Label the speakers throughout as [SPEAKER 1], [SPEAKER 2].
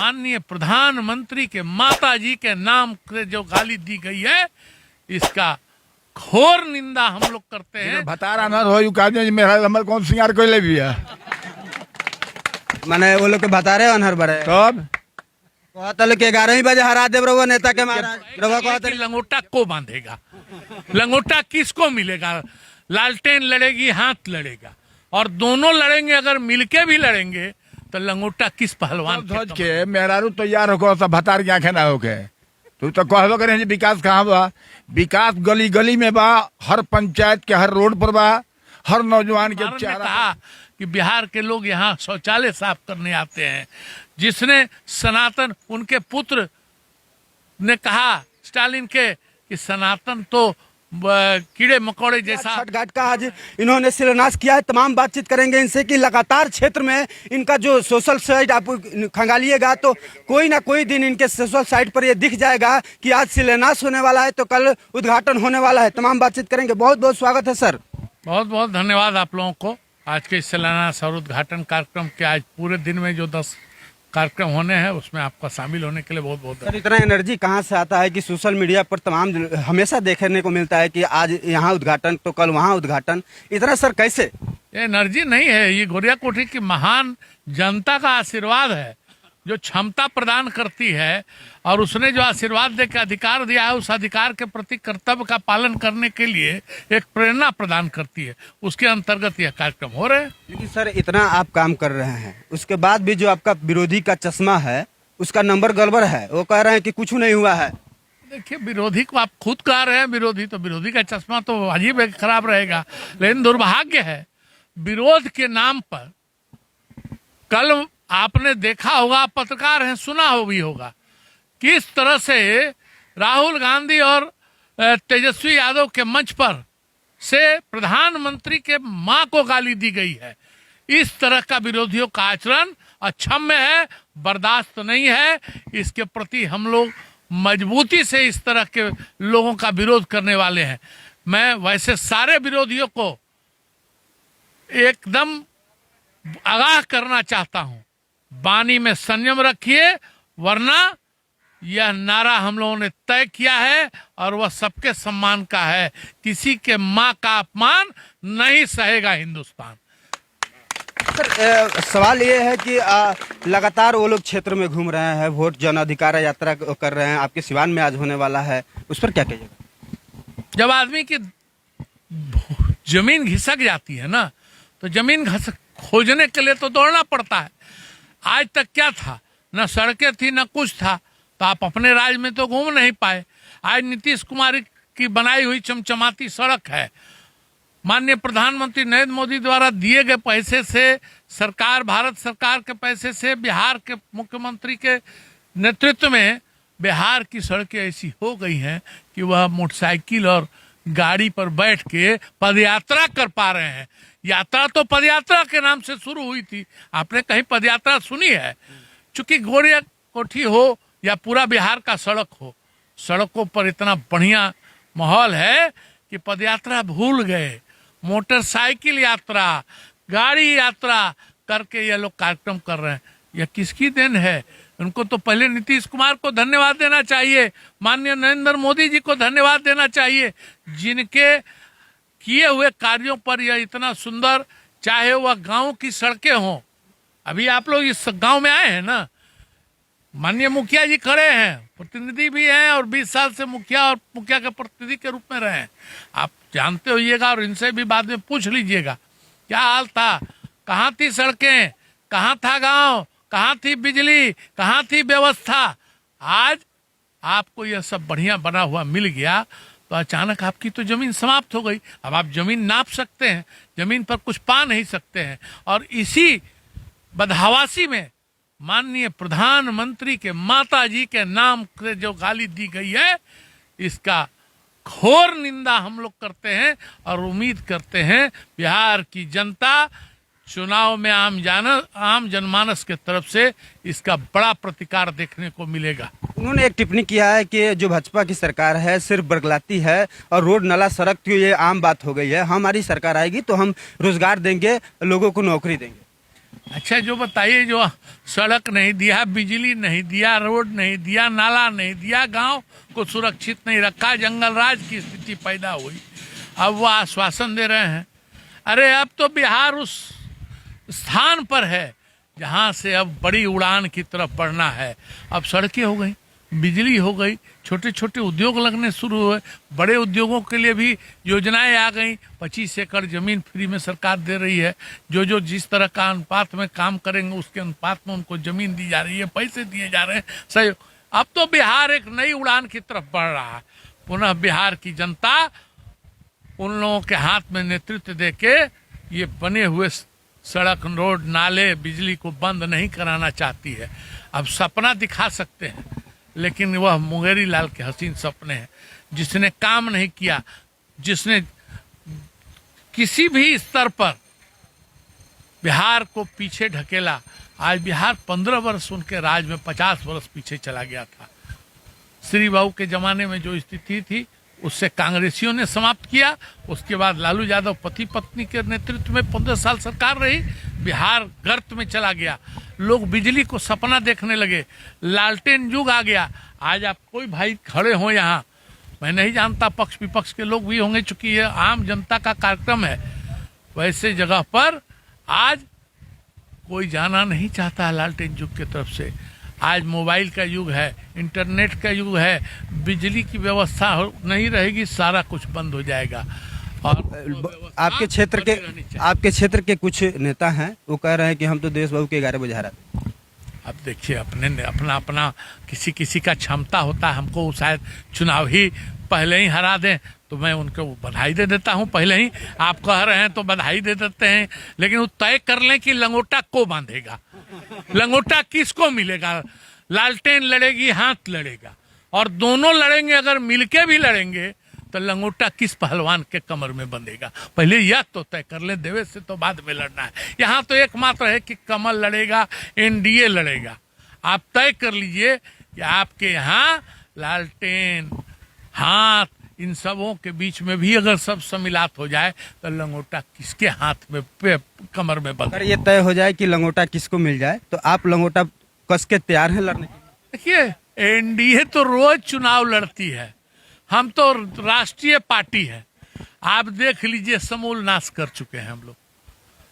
[SPEAKER 1] माननीय प्रधानमंत्री के माता जी के नाम से जो गाली दी गई है, इसका घोर निंदा हम लोग करते हैं।
[SPEAKER 2] भतारा न हो मेरा हमर कौन सिंगार कोई ले भी है
[SPEAKER 3] माने वो लोग के बता रहे अनहर बड़े
[SPEAKER 2] तब
[SPEAKER 3] कहते कि 11 बजे हरा देव रहुआ नेता के महाराज
[SPEAKER 1] लंगोटा को बांधेगा, लंगोटा किसको मिलेगा? लालटेन लड़ेगी, हाथ लड़ेगा, और दोनों लड़ेंगे। अगर मिलके भी लड़ेंगे तो लंगोटा किस पहलवान
[SPEAKER 2] ध्वज के मेहरारू तैयार होकर सब भतार की आंखें ना होके तू तो कहबो करे विकास कहाँ बा? विकास गली गली में बा, हर पंचायत के हर रोड पर बा, हर नौजवान के चेहरा।
[SPEAKER 1] कहा कि बिहार के लोग यहाँ शौचालय साफ करने आते हैं, जिसने सनातन, उनके पुत्र ने कहा स्टालिन के कि सनातन तो कीड़े मकोड़े जैसा।
[SPEAKER 3] छठ घाट का आज इन्होंने शिलान्यास किया है। तमाम बातचीत करेंगे इनसे कि लगातार क्षेत्र में इनका जो सोशल साइट आप खंगालिएगा तो कोई ना कोई दिन इनके सोशल साइट पर ये दिख जाएगा कि आज शिलान्यास होने वाला है तो कल उद्घाटन होने वाला है। तमाम बातचीत करेंगे। बहुत बहुत स्वागत है सर।
[SPEAKER 1] बहुत बहुत धन्यवाद आप लोगों को। आज के शिलान्यास और उद्घाटन कार्यक्रम के आज पूरे दिन में जो 10 कार्यक्रम होने हैं उसमें आपका शामिल होने के लिए बहुत बहुत
[SPEAKER 3] सर। इतना एनर्जी कहाँ से आता है कि सोशल मीडिया पर तमाम हमेशा देखने को मिलता है कि आज यहाँ उद्घाटन तो कल वहाँ उद्घाटन, इतना सर कैसे?
[SPEAKER 1] ये एनर्जी नहीं है, ये गोरिया कोठी की महान जनता का आशीर्वाद है जो क्षमता प्रदान करती है, और उसने जो आशीर्वाद देकर अधिकार दिया है उस अधिकार के प्रति कर्तव्य का पालन करने के लिए एक प्रेरणा प्रदान करती है। उसके अंतर्गत यह कार्यक्रम हो रहे हैं।
[SPEAKER 3] लेकिन सर इतना आप काम कर रहे हैं, उसके बाद भी जो आपका विरोधी का चश्मा है उसका नंबर गड़बड़ है, वो कह रहे हैं कि कुछ नहीं हुआ है।
[SPEAKER 1] देखिए, विरोधी को आप खुद कह रहे हैं विरोधी, तो विरोधी का चश्मा तो अजीब है, खराब रहेगा। लेकिन दुर्भाग्य है विरोध के नाम पर, कल आपने देखा होगा, पत्रकार हैं, सुना हो भी होगा किस तरह से राहुल गांधी और तेजस्वी यादव के मंच पर से प्रधानमंत्री के मां को गाली दी गई है। इस तरह का विरोधियों का आचरण अक्षम्य है, बर्दाश्त नहीं है। इसके प्रति हम लोग मजबूती से इस तरह के लोगों का विरोध करने वाले हैं। मैं वैसे सारे विरोधियों को एकदम आगाह करना चाहता हूं, वाणी में संयम रखिए, वरना यह नारा हम लोगों ने तय किया है और वह सबके सम्मान का है। किसी के मां का अपमान नहीं सहेगा हिंदुस्तान।
[SPEAKER 3] सर सवाल ये है कि लगातार वो लोग क्षेत्र में घूम रहे हैं, वोट जन अधिकार यात्रा कर रहे हैं, आपके सिवान में आज होने वाला है, उस पर क्या कहिएगा?
[SPEAKER 1] जब आदमी की जमीन घिसक जाती है ना, तो जमीन खोजने के लिए तो दौड़ना पड़ता है। आज तक क्या था? न सड़कें थी न कुछ था, तो आप अपने राज्य में तो घूम नहीं पाए। आज नीतीश कुमार की बनाई हुई चमचमाती सड़क है, माननीय प्रधानमंत्री नरेंद्र मोदी द्वारा दिए गए पैसे से, सरकार, भारत सरकार के पैसे से, बिहार के मुख्यमंत्री के नेतृत्व में बिहार की सड़कें ऐसी हो गई हैं कि वह मोटरसाइकिल और गाड़ी पर बैठ के पदयात्रा कर पा रहे हैं। यात्रा तो पदयात्रा के नाम से शुरू हुई थी, आपने कहीं पदयात्रा सुनी है? चूंकि गोरिया कोठी हो या पूरा बिहार का सड़क हो, सड़कों पर इतना बढ़िया माहौल है कि पदयात्रा भूल गए। मोटरसाइकिल यात्रा, गाड़ी यात्रा करके ये लोग कार्यक्रम कर रहे हैं। यह किसकी देन है? उनको तो पहले नीतीश कुमार को धन्यवाद देना चाहिए, माननीय नरेंद्र मोदी जी को धन्यवाद देना चाहिए, जिनके किए हुए कार्यों पर यह इतना सुंदर, चाहे वह गांव की सड़कें हों। अभी आप लोग इस गांव में आए हैं ना, माननीय मुखिया जी खड़े हैं, प्रतिनिधि भी हैं और 20 साल से मुखिया और मुखिया के प्रतिनिधि के रूप में रहे हैं। आप जानते होइएगा और इनसे भी बाद में पूछ लीजिएगा क्या हाल था, कहाँ थी सड़कें, कहाँ था गांव, कहाँ थी बिजली, कहाँ थी व्यवस्था। आज आपको यह सब बढ़िया बना हुआ मिल गया तो अचानक आपकी तो जमीन समाप्त हो गई। अब आप जमीन नाप सकते हैं, जमीन पर कुछ पा नहीं सकते हैं। और इसी बदहवासी में माननीय प्रधानमंत्री के माता जी के नाम से जो गाली दी गई है, इसका घोर निंदा हम लोग करते हैं और उम्मीद करते हैं बिहार की जनता चुनाव में आम जनमानस के तरफ से इसका बड़ा प्रतिकार देखने को मिलेगा।
[SPEAKER 3] उन्होंने एक टिप्पणी किया है कि जो भाजपा की सरकार है सिर्फ बरगलाती है और रोड नाला सड़क की ये आम बात हो गई है, हमारी सरकार आएगी तो हम रोजगार देंगे, लोगों को नौकरी देंगे।
[SPEAKER 1] अच्छा जो बताइए, जो सड़क नहीं दिया, बिजली नहीं दिया, रोड नहीं दिया, नाला नहीं दिया, गांव को सुरक्षित नहीं रखा, जंगल राज की स्थिति पैदा हुई, अब वो आश्वासन दे रहे हैं। अरे अब तो बिहार उस स्थान पर है जहां से अब बड़ी उड़ान की तरफ बढ़ना है। अब सड़कें हो गई, बिजली हो गई, छोटे छोटे उद्योग लगने शुरू हुए, बड़े उद्योगों के लिए भी योजनाएं आ गई। 25 एकड़ जमीन फ्री में सरकार दे रही है। जो जिस तरह का अनुपात में काम करेंगे उसके अनुपात में उनको जमीन दी जा रही है, पैसे दिए जा रहे हैं, सहयोग। अब तो बिहार एक नई उड़ान की तरफ बढ़ रहा है। पुनः बिहार की जनता उन लोगों के हाथ में नेतृत्व देके ये बने हुए सड़क, रोड, नाले, बिजली को बंद नहीं कराना चाहती है। अब सपना दिखा सकते हैं, लेकिन वह मुंगेरी लाल के हसीन सपने हैं। जिसने काम नहीं किया, जिसने किसी भी स्तर पर बिहार को पीछे ढकेला, आज बिहार 15 वर्ष उनके राज में 50 वर्ष पीछे चला गया था। श्री बाबू के जमाने में जो स्थिति थी उससे कांग्रेसियों ने समाप्त किया। उसके बाद लालू यादव पति पत्नी के नेतृत्व में 15 साल सरकार रही, बिहार गर्त में चला गया। लोग बिजली को सपना देखने लगे, लालटेन युग आ गया। आज आप कोई भाई खड़े हो यहाँ, मैं नहीं जानता, पक्ष विपक्ष के लोग भी होंगे, चूंकि ये आम जनता का कार्यक्रम है, वैसे जगह पर आज कोई जाना नहीं चाहता लालटेन युग की तरफ से। आज मोबाइल का युग है, इंटरनेट का युग है, बिजली की व्यवस्था नहीं रहेगी, सारा कुछ बंद हो जाएगा। और
[SPEAKER 3] आपके क्षेत्र के कुछ नेता हैं, वो कह रहे हैं कि हम तो देश बाबू के 11 बुझा रहे थे।
[SPEAKER 1] अब देखिए, अपना किसी का क्षमता होता है। हमको शायद चुनाव ही पहले ही हरा दें तो मैं उनको बधाई दे देता हूं, पहले ही आप कह रहे हैं तो बधाई दे देते हैं। लेकिन वो तय कर लें कि लंगोटा को बांधेगा, लंगोटा किसको मिलेगा। लालटेन लड़ेगी, हाथ लड़ेगा, और दोनों लड़ेंगे। अगर मिलके भी लड़ेंगे तो लंगोटा किस पहलवान के कमर में बंधेगा, पहले यह तो तय कर ले। देवे से तो बाद में लड़ना है। यहाँ तो एकमात्र है कि कमल लड़ेगा, एनडीए लड़ेगा। आप तय कर लीजिए कि आपके यहाँ लालटेन, हाथ, इन सबों के बीच में भी अगर सब सम्मिलित हो जाए तो लंगोटा किसके हाथ में, कमर में बंधेगा।
[SPEAKER 3] अगर ये तय हो जाए कि लंगोटा किसको मिल जाए तो आप लंगोटा कस के तैयार हैं लड़ने के लिए?
[SPEAKER 1] देखिए, एनडीए तो रोज चुनाव लड़ती है, हम तो राष्ट्रीय पार्टी है। आप देख लीजिए, समूल नाश कर चुके हैं हम लोग।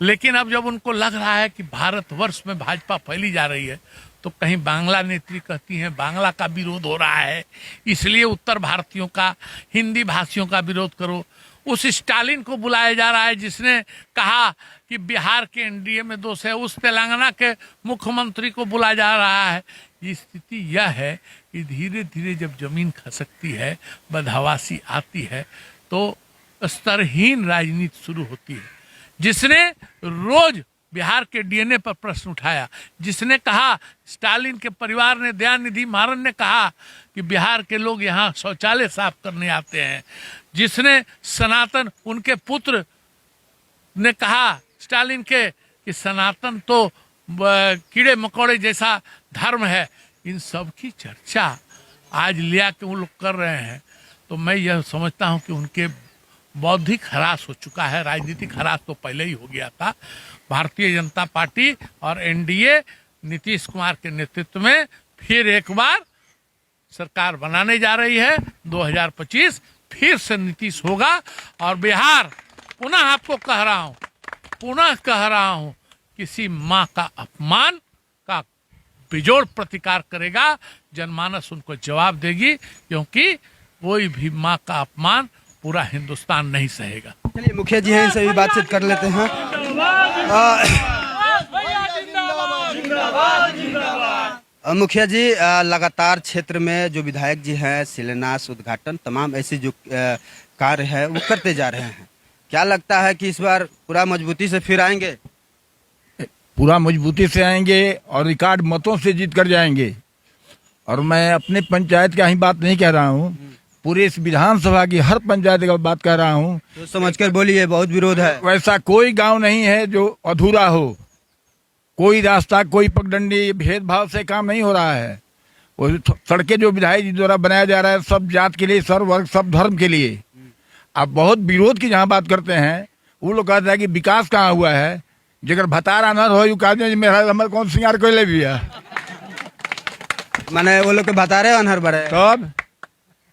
[SPEAKER 1] लेकिन अब जब उनको लग रहा है कि भारतवर्ष में भाजपा फैली जा रही है, तो कहीं बांग्ला नेत्री कहती हैं बांग्ला का विरोध हो रहा है, इसलिए उत्तर भारतीयों का, हिंदी भाषियों का विरोध करो। उस स्टालिन को बुलाया जा रहा है जिसने कहा कि बिहार के एनडीए में दोष है, उस तेलंगाना के मुख्यमंत्री को बुलाया जा रहा है। ये स्थिति यह है कि धीरे धीरे जब जमीन खसकती है, बदहवासी आती है, तो स्तरहीन राजनीति शुरू होती है। जिसने रोज बिहार के डीएनए पर प्रश्न उठाया, जिसने कहा, स्टालिन के परिवार ने, दयानिधि मारन ने कहा कि बिहार के लोग यहाँ शौचालय साफ करने आते हैं, जिसने सनातन, उनके पुत्र ने कहा स्टालिन के कि सनातन तो कीड़े मकोड़े जैसा धर्म है, इन सब की चर्चा आज लिया के वो लोग कर रहे हैं। तो मैं यह समझता हूं कि उनके बौद्धिक ह्रास हो चुका है, राजनीतिक ह्रास तो पहले ही हो गया था। भारतीय जनता पार्टी और एनडीए नीतीश कुमार के नेतृत्व में फिर एक बार सरकार बनाने जा रही है। 2025 फिर से नीतीश होगा और बिहार, पुनः आपको कह रहा हूं, किसी माँ का अपमान का बेजोड़ प्रतिकार करेगा। जनमानस उनको जवाब देगी, क्योंकि कोई भी माँ का अपमान पूरा हिंदुस्तान नहीं सहेगा।
[SPEAKER 3] चलिए मुखिया जी हैं, इनसे भी बातचीत कर लेते हैं। मुखिया जी, लगातार क्षेत्र में जो विधायक जी हैं, शिलान्यास, उद्घाटन, तमाम ऐसे जो कार्य है वो करते जा रहे हैं। क्या लगता है कि इस बार पूरा मजबूती से फिर आएंगे?
[SPEAKER 2] पूरा मजबूती से आएंगे और रिकॉर्ड मतों से जीत कर जाएंगे। और मैं अपने पंचायत का ही बात नहीं कह रहा हूँ, पूरे इस विधानसभा की हर पंचायत का बात कर रहा हूँ।
[SPEAKER 3] तो समझकर बोलिए, बहुत विरोध है।
[SPEAKER 2] वैसा कोई गांव नहीं है जो अधूरा हो, कोई रास्ता, कोई पगडंडी, भेदभाव से काम नहीं हो रहा है। वो सड़कें जो विधायक जी द्वारा बनाया जा रहा है, सब जात के लिए, सर्व वर्ग, सब धर्म के लिए। आप बहुत विरोध की जहाँ बात करते हैं, वो लोग कहते हैं कि विकास कहाँ हुआ है। जेकर भतार अनहर हो यू कहते हैं मेरा हमर कौन सिंगार कोई ले भी है
[SPEAKER 3] माने वो लोग के बता रहे अनहर बड़े
[SPEAKER 2] तब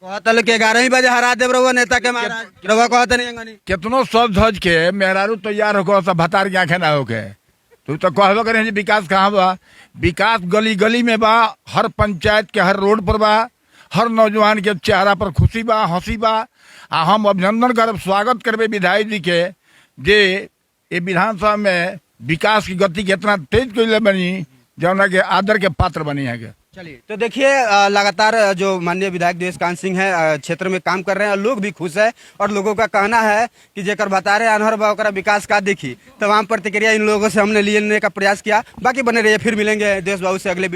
[SPEAKER 3] कहता लोग के 11 बजे हरा देव रहुआ नेता के महाराज रहुआ कहता नहीं अंगनी
[SPEAKER 2] कितनो सज धज के मेहरारू तैयार होकर सब भतार के आंखें ना होके तू तो कहबो करे जी विकास कहाँ बा विकास गली गली में बा हर पंचायत के हर रोड पर बा हर नौजवान के चेहरा पर खुशी बा हंसी बा आ हम अभिनंदन करब स्वागत करबे विधायक जी के जे ये विधानसभा में विकास की गति के इतना तेज कैले बनी जौना के आदर के पात्र बनी है के
[SPEAKER 3] चलिए तो देखिए लगातार जो माननीय विधायक देशकांत सिंह है क्षेत्र में काम कर रहे हैं लोग भी खुश है और लोगों का कहना है कि जेकर बता रहे अनहर बा ओकरा विकास का देखी तमाम प्रतिक्रिया इन लोगों से हमने लेने का प्रयास किया बाकी बने रहिए फिर मिलेंगे देश बाबू से अगले